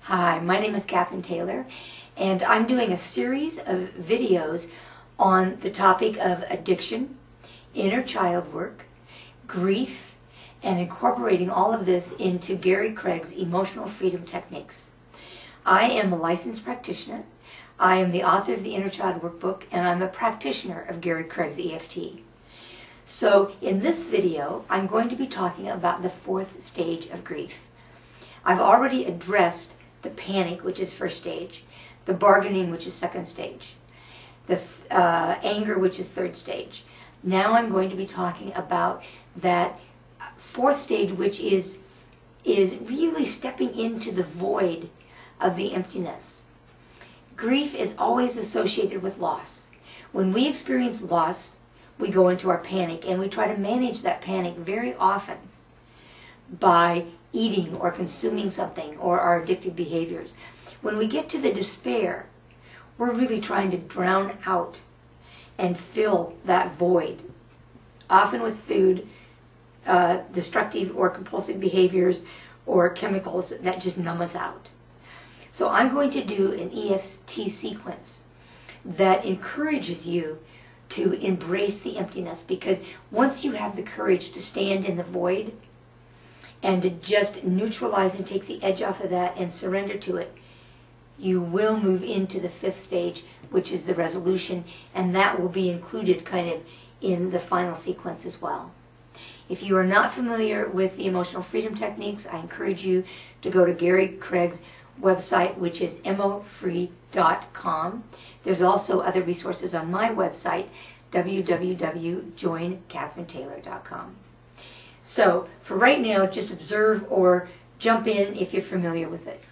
Hi, my name is Catherine Taylor, and I'm doing a series of videos on the topic of addiction, inner child work, grief, and incorporating all of this into Gary Craig's emotional freedom techniques. I am a licensed practitioner. I am the author of the Inner Child Workbook, and I'm a practitioner of Gary Craig's EFT. So in this video, I'm going to be talking about the fourth stage of grief. I've already addressed the panic, which is first stage, the bargaining, which is second stage, the anger, which is third stage. Now I'm going to be talking about that fourth stage, which is really stepping into the void of the emptiness. Grief is always associated with loss. When we experience loss, we go into our panic, and we try to manage that panic very often by eating or consuming something or our addictive behaviors. When we get to the despair, we're really trying to drown out and fill that void, often with food, destructive or compulsive behaviors, or chemicals that just numb us out. So I'm going to do an EFT sequence that encourages you to embrace the emptiness, because once you have the courage to stand in the void and to just neutralize and take the edge off of that and surrender to it, you will move into the fifth stage, which is the resolution, and that will be included kind of in the final sequence as well. If you are not familiar with the emotional freedom techniques, I encourage you to go to Gary Craig's website, which is mofree.com. There's also other resources on my website, www.joincatherinetaylor.com. So for right now, just observe or jump in if you're familiar with it.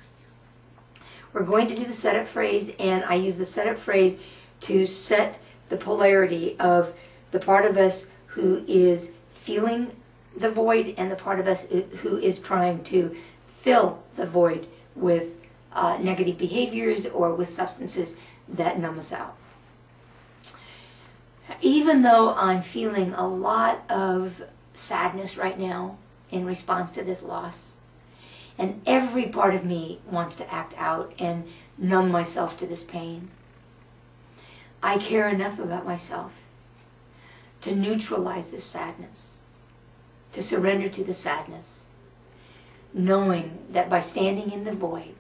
We're going to do the setup phrase, and I use the setup phrase to set the polarity of the part of us who is feeling the void and the part of us who is trying to fill the void with negative behaviors or with substances that numb us out. Even though I'm feeling a lot of sadness right now in response to this loss, and every part of me wants to act out and numb myself to this pain, I care enough about myself to neutralize this sadness, to surrender to the sadness, knowing that by standing in the void,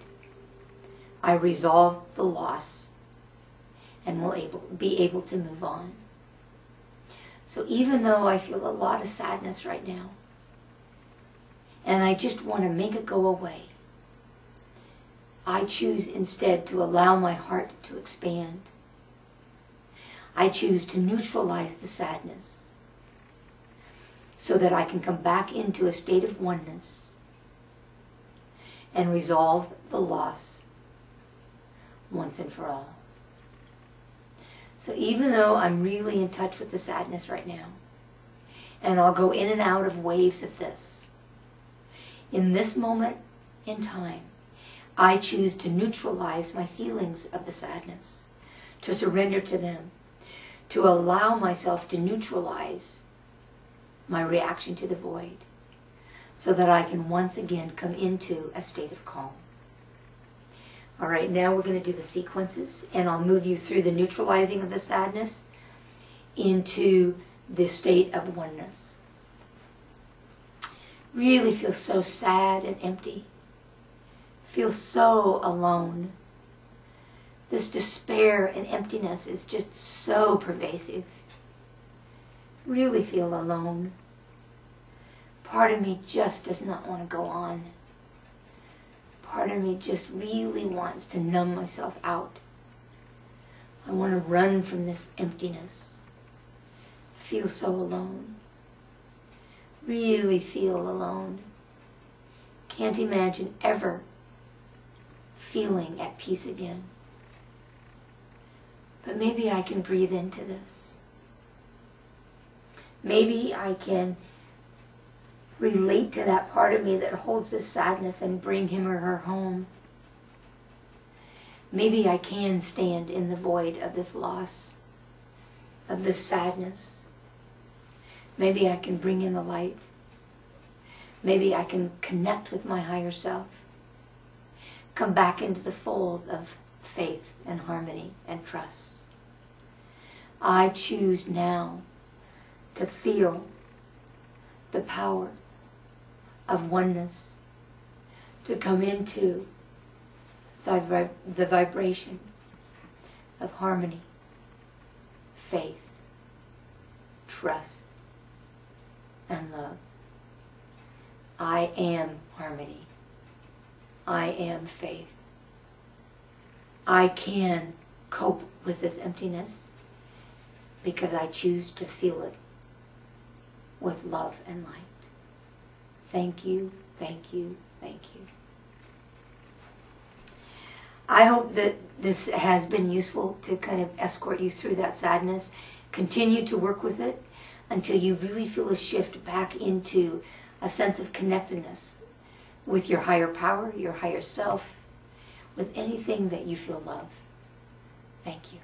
I resolve the loss and will be able to move on. So even though I feel a lot of sadness right now, and I just want to make it go away, I choose instead to allow my heart to expand. I choose to neutralize the sadness so that I can come back into a state of oneness and resolve the loss once and for all. So even though I'm really in touch with the sadness right now, and I'll go in and out of waves of this, in this moment in time, I choose to neutralize my feelings of the sadness, to surrender to them, to allow myself to neutralize my reaction to the void, so that I can once again come into a state of calm. All right, now we're going to do the sequences, and I'll move you through the neutralizing of the sadness into the state of oneness. Really feel so sad and empty. Feel so alone. This despair and emptiness is just so pervasive. Really feel alone. Part of me just does not want to go on. Part of me just really wants to numb myself out. I want to run from this emptiness. Feel so alone. Really feel alone. Can't imagine ever feeling at peace again. But maybe I can breathe into this. Maybe I can relate to that part of me that holds this sadness and bring him or her home. Maybe I can stand in the void of this loss, of this sadness. Maybe I can bring in the light. Maybe I can connect with my higher self. come back into the fold of faith and harmony and trust. I choose now to feel the power of oneness, to come into the vibration of harmony, faith, trust, and love. I am harmony. I am faith. I can cope with this emptiness because I choose to feel it with love and light. Thank you, thank you, thank you. I hope that this has been useful to kind of escort you through that sadness. Continue to work with it until you really feel a shift back into a sense of connectedness with your higher power, your higher self, with anything that you feel love. Thank you.